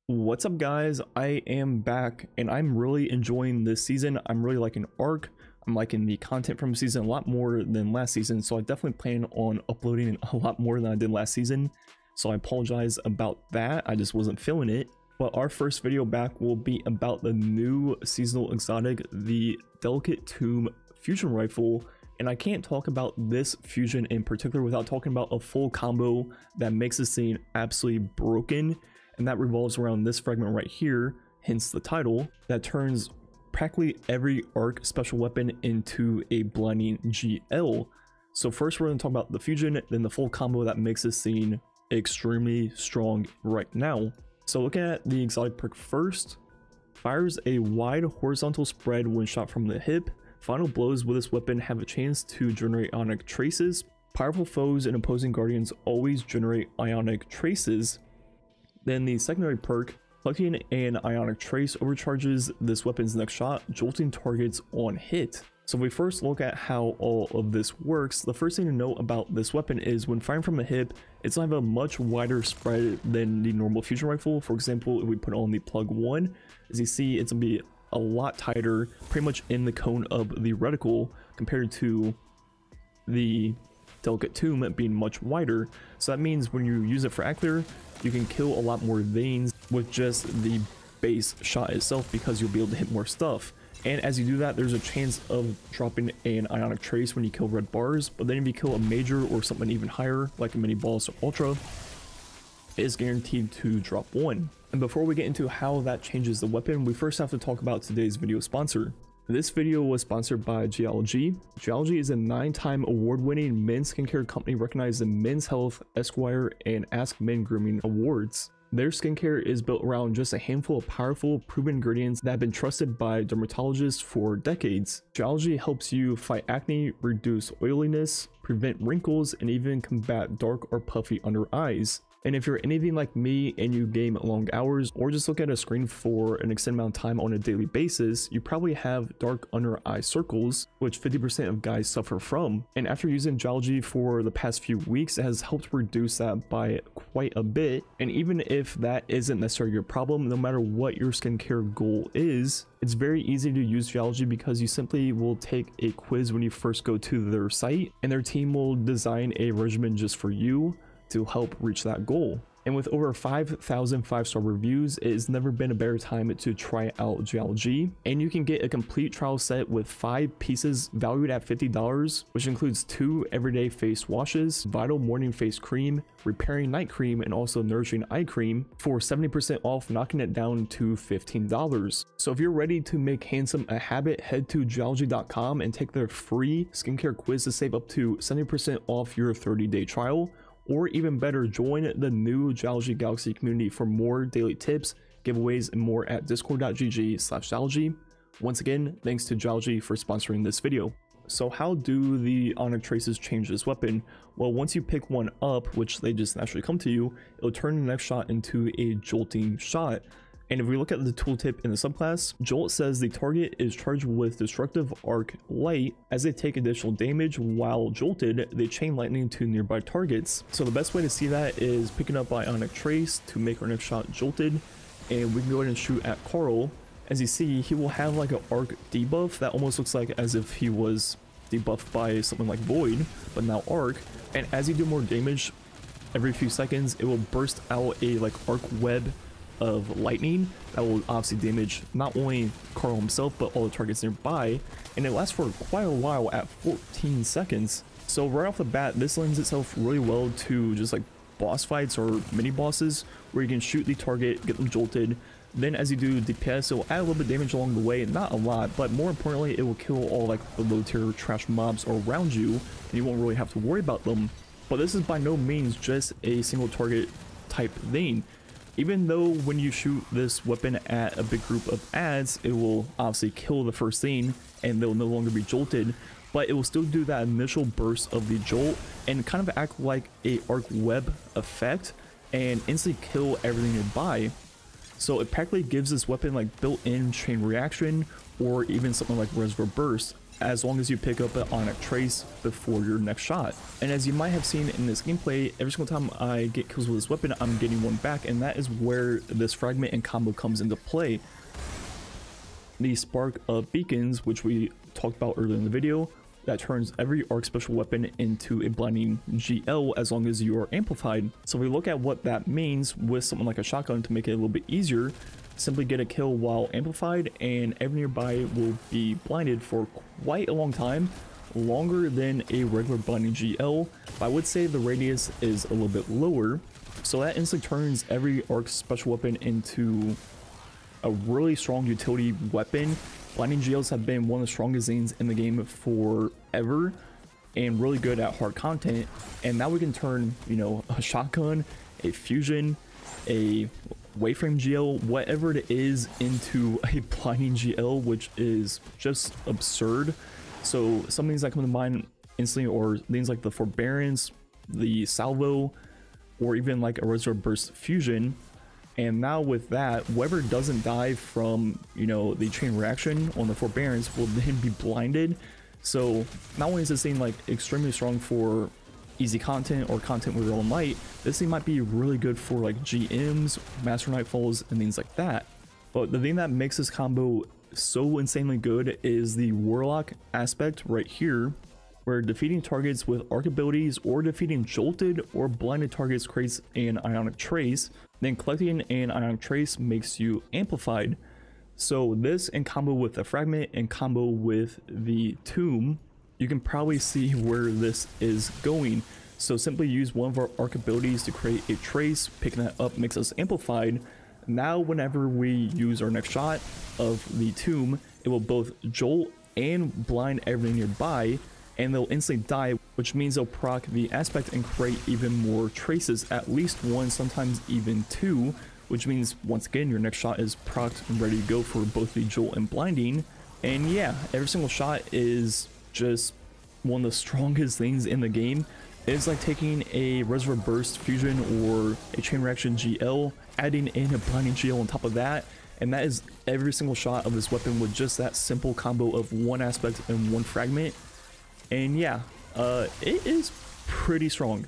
What's up, guys? I am back and I'm really enjoying this season. I'm really liking Ark. I'm liking the content from season a lot more than last season, so I definitely plan on uploading a lot more than I did last season. So I apologize about that. I just wasn't feeling it. But our first video back will be about the new seasonal exotic, the Delicate Tomb Fusion Rifle. And I can't talk about this fusion in particular without talking about a full combo that makes the scene absolutely broken. And that revolves around this fragment right here, hence the title, that turns practically every Ark special weapon into a blinding GL. So first we're going to talk about the fusion, then the full combo that makes this scene extremely strong right now. So looking at the exotic perk first, fires a wide horizontal spread when shot from the hip. Final blows with this weapon have a chance to generate ionic traces. Powerful foes and opposing guardians always generate ionic traces. Then the secondary perk, collecting an ionic trace, overcharges this weapon's next shot, jolting targets on hit. So if we first look at how all of this works, the first thing to note about this weapon is when firing from the hip, it's going to have a much wider spread than the normal fusion rifle. For example, if we put on the plug 1, as you see, it's going to be a lot tighter, pretty much in the cone of the reticle compared to the Delicate Tomb being much wider. So that means when you use it for Aclear, you can kill a lot more veins with just the base shot itself because you'll be able to hit more stuff. And as you do that, there's a chance of dropping an ionic trace when you kill red bars, but then if you kill a major or something even higher like a mini boss or ultra, it is guaranteed to drop 1. And before we get into how that changes the weapon, we first have to talk about today's video sponsor. This video was sponsored by Geology. Geology is a 9-time award-winning men's skincare company recognized in Men's Health, Esquire, and Ask Men Grooming Awards. Their skincare is built around just a handful of powerful, proven ingredients that have been trusted by dermatologists for decades. Geology helps you fight acne, reduce oiliness, prevent wrinkles, and even combat dark or puffy under eyes. And if you're anything like me and you game long hours or just look at a screen for an extended amount of time on a daily basis, you probably have dark under eye circles, which 50% of guys suffer from. And after using Geology for the past few weeks, it has helped reduce that by quite a bit. And even if that isn't necessarily your problem, no matter what your skincare goal is, it's very easy to use Geology because you simply will take a quiz when you first go to their site, and their team will design a regimen just for you to help reach that goal. And with over 5,000 5-star reviews, it has never been a better time to try out Geology. And you can get a complete trial set with 5 pieces valued at $50, which includes 2 everyday face washes, Vital Morning Face Cream, Repairing Night Cream, and also Nourishing Eye Cream for 70% off, knocking it down to $15. So if you're ready to make handsome a habit, head to geology.com and take their free skincare quiz to save up to 70% off your 30-day trial. Or even better, join the new Geology Galaxy community for more daily tips, giveaways, and more at discord.gg/geology. Once again, thanks to Geology for sponsoring this video. So how do the ionic traces change this weapon? Well, once you pick one up, which they just naturally come to you, it'll turn the next shot into a jolting shot. And if we look at the tooltip in the subclass, Jolt says the target is charged with destructive arc light. As they take additional damage while jolted, they chain lightning to nearby targets. So the best way to see that is picking up ionic trace to make our next shot jolted, and we can go ahead and shoot at Carl. As you see, he will have like an arc debuff that almost looks like as if he was debuffed by something like Void, but now arc. And as you do more damage every few seconds, it will burst out a like arc web of lightning that will obviously damage not only Carl himself but all the targets nearby, and it lasts for quite a while at 14 seconds. So right off the bat, this lends itself really well to just like boss fights or mini bosses where you can shoot the target, get them jolted, then as you do DPS, it will add a little bit of damage along the way, not a lot, but more importantly, it will kill all like the low tier trash mobs around you, and you won't really have to worry about them. But this is by no means just a single target type thing. Even though when you shoot this weapon at a big group of ads, it will obviously kill the first thing and they'll no longer be jolted, but it will still do that initial burst of the jolt and kind of act like a arc web effect and instantly kill everything nearby. So it practically gives this weapon like built-in chain reaction or even something like Reservoir Burst. as long as you pick up an Ionic Trace before your next shot. And as you might have seen in this gameplay, every single time I get kills with this weapon, I'm getting one back, and that is where this fragment and combo comes into play. The Spark of Beacons, which we talked about earlier in the video, that turns every arc special weapon into a blinding GL as long as you are amplified. So we look at what that means with something like a shotgun to make it a little bit easier. Simply get a kill while amplified and everyone nearby will be blinded for quite a long time, longer than a regular blinding GL, but I would say the radius is a little bit lower. So that instantly turns every arc special weapon into a really strong utility weapon. Blinding GLs have been one of the strongest things in the game forever and really good at hard content, and now we can turn, you know, a shotgun, a fusion, a wayframe GL, whatever it is, into a blinding GL, which is just absurd. So some things that come to mind instantly are things like the Forbearance, the Salvo, or even like a Reservoir Burst Fusion. And now with that, whoever doesn't die from, you know, the chain reaction on the Forbearance will then be blinded. So not only is this thing like extremely strong for easy content or content with your own light, this thing might be really good for like GMs, Master Nightfalls, and things like that. But the thing that makes this combo so insanely good is the Warlock aspect right here, where defeating targets with arc abilities or defeating jolted or blinded targets creates an Ionic Trace. Then collecting an Ionic Trace makes you amplified. So this in combo with the fragment and combo with the tomb, you can probably see where this is going. So simply use one of our arc abilities to create a trace, picking that up makes us amplified. Now whenever we use our next shot of the tomb, it will both jolt and blind everything nearby, and they'll instantly die, which means they'll proc the aspect and create even more traces, at least one, sometimes even two, which means once again your next shot is procced and ready to go for both the jolt and blinding. And yeah, every single shot is just one of the strongest things in the game. It's like taking a Reservoir Burst Fusion or a Chain Reaction GL, adding in a blinding GL on top of that, and that is every single shot of this weapon with just that simple combo of one aspect and one fragment. And yeah, it is pretty strong,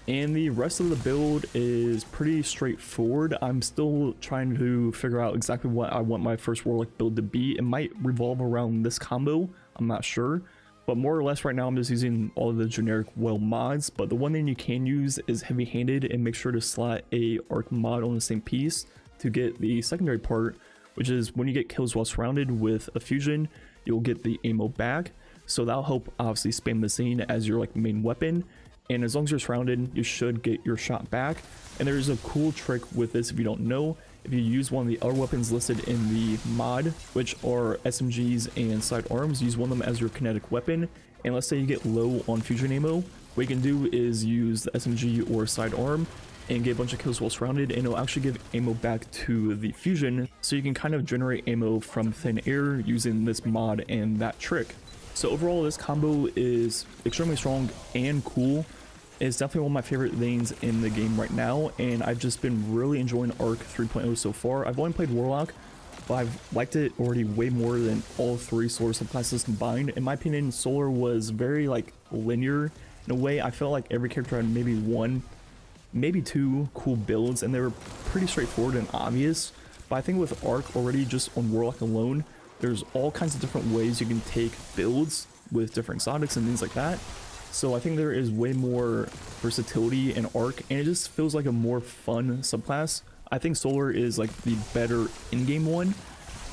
and the rest of the build is pretty straightforward. I'm still trying to figure out exactly what I want my first Warlock build to be. It might revolve around this combo, I'm not sure, but more or less right now I'm just using all of the generic well mods. But the one thing you can use is Heavy-Handed, and make sure to slot a arc mod on the same piece to get the secondary part, which is when you get kills while surrounded with a fusion, you'll get the ammo back. So that'll help obviously spam the scene as your like main weapon, and as long as you're surrounded, you should get your shot back. And there's a cool trick with this if you don't know. If you use one of the other weapons listed in the mod, which are SMGs and sidearms, use one of them as your kinetic weapon. And let's say you get low on fusion ammo, what you can do is use the SMG or sidearm and get a bunch of kills while surrounded, and it'll actually give ammo back to the fusion. So you can kind of generate ammo from thin air using this mod and that trick. So overall, this combo is extremely strong and cool. It's definitely one of my favorite things in the game right now, and I've just been really enjoying Arc 3.0 so far. I've only played Warlock, but I've liked it already way more than all three Solar subclasses combined. In my opinion, Solar was very like linear in a way. I felt like every character had maybe one, maybe two cool builds, and they were pretty straightforward and obvious. But I think with Arc already, just on Warlock alone, there's all kinds of different ways you can take builds with different exotics and things like that. So I think there is way more versatility in Arc, and it just feels like a more fun subclass. I think Solar is like the better in-game one,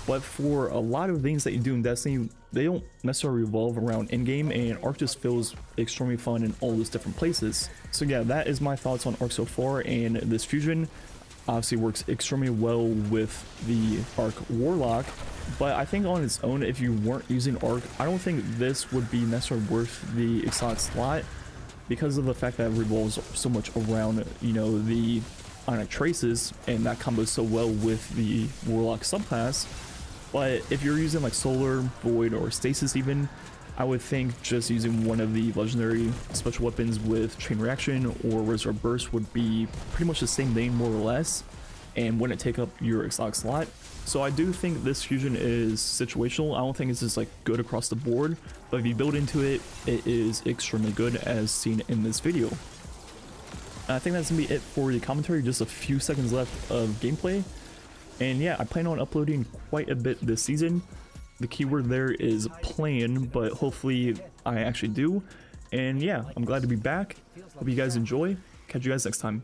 but for a lot of things that you do in Destiny, they don't necessarily revolve around in-game, and Arc just feels extremely fun in all those different places. So yeah, that is my thoughts on Arc so far, and this fusion obviously works extremely well with the Arc Warlock. But I think on its own, if you weren't using Arc, I don't think this would be necessarily worth the exotic slot, because of the fact that it revolves so much around, you know, the Ionic Traces, and that combos so well with the Warlock subclass. But if you're using like Solar, Void, or Stasis even, I would think just using one of the legendary special weapons with Chain Reaction or Reservoir Burst would be pretty much the same thing, more or less. and wouldn't take up your exotic slot. So I do think this fusion is situational. I don't think it's just like good across the board, but if you build into it, it is extremely good as seen in this video. And I think that's gonna be it for the commentary. Just a few seconds left of gameplay. And yeah, I plan on uploading quite a bit this season. The keyword there is plan, but hopefully I actually do. And yeah, I'm glad to be back. Hope you guys enjoy. Catch you guys next time.